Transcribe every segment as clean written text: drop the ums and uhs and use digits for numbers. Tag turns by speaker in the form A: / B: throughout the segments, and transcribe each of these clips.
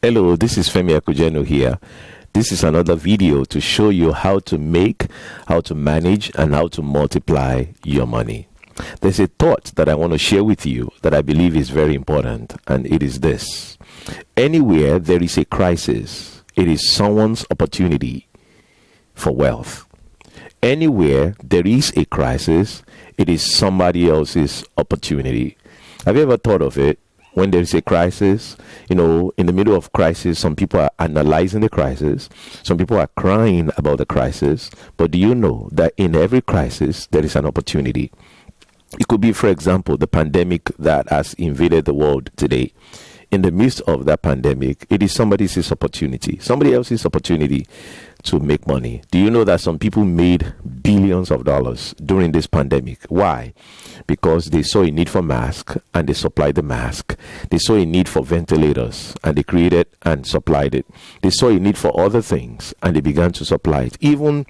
A: Hello, this is Femi Akujenu here. This is another video to show you how to make, how to manage, and how to multiply your money. There's a thought that I want to share with you that I believe is very important, and it is this. Anywhere there is a crisis, it is someone's opportunity for wealth. Anywhere there is a crisis, it is somebody else's opportunity. Have you ever thought of it? When there is a crisis, in the middle of crisis, some people are analyzing the crisis. Some people are crying about the crisis. But do you know that in every crisis, there is an opportunity? It could be, for example, the pandemic that has invaded the world today. In the midst of that pandemic, it is somebody else's opportunity to make money. Do you know that some people made billions of dollars during this pandemic? Why? Because they saw a need for masks and they supplied the mask. They saw a need for ventilators and they created and supplied it. They saw a need for other things and they began to supply it. Even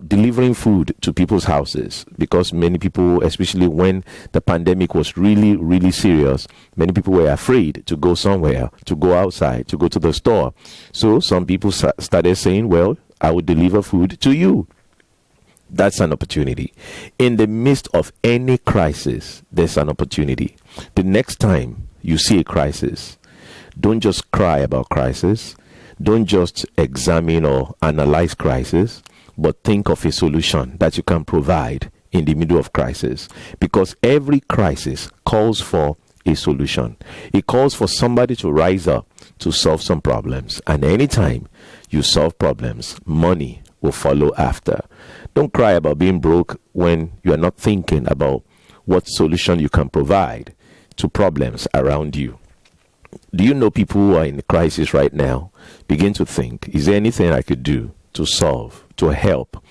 A: delivering food to people's houses, because many people, especially when the pandemic was really, really serious, many people were afraid to go somewhere, to go outside, to go to the store. So some people started saying, well, I will deliver food to you. That's an opportunity. In the midst of any crisis, there's an opportunity. The next time you see a crisis, don't just cry about crisis. Don't just examine or analyze crisis, but think of a solution that you can provide in the middle of crisis. Because every crisis calls for a solution. It calls for somebody to rise up to solve some problems. And anytime you solve problems, money will follow after. Don't cry about being broke when you are not thinking about what solution you can provide to problems around you. Do you know people who are in a crisis right now begin to think, is there anything I could do to solve, to help?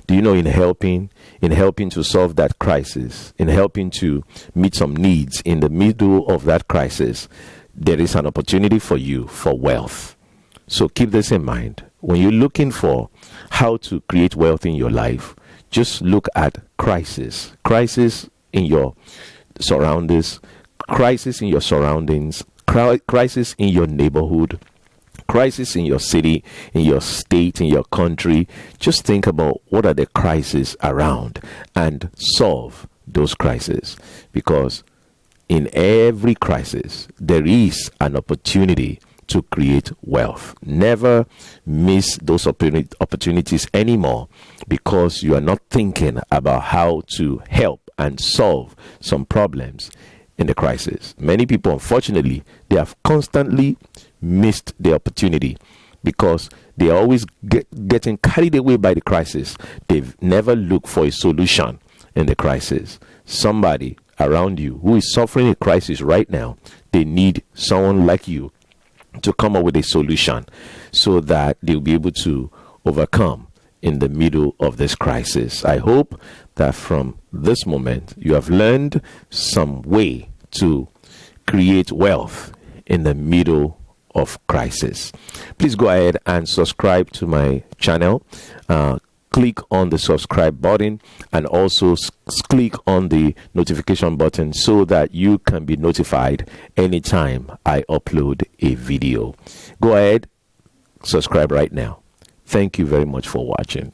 A: Do you know in helping to solve that crisis, in helping to meet some needs in the middle of that crisis, there is an opportunity for you for wealth. So keep this in mind. When you're looking for how to create wealth in your life, just look at crisis. Crisis in your surroundings, crisis in your surroundings, crisis in your neighborhood, crisis in your city, in your state, in your country. Just think about what are the crises around and solve those crises. Because in every crisis, there is an opportunity to create wealth. Never miss those opportunities anymore, because you are not thinking about how to help and solve some problems in the crisis. Many people, unfortunately, they have constantly missed the opportunity because they are always getting carried away by the crisis. They've never looked for a solution in the crisis. Somebody around you who is suffering a crisis right now, they need someone like you to come up with a solution so that they'll be able to overcome in the middle of this crisis. I hope that from this moment you have learned some way to create wealth in the middle of crisis. Please go ahead and subscribe to my channel. Click on the subscribe button and also click on the notification button so that you can be notified anytime I upload a video. Go ahead, subscribe right now. Thank you very much for watching.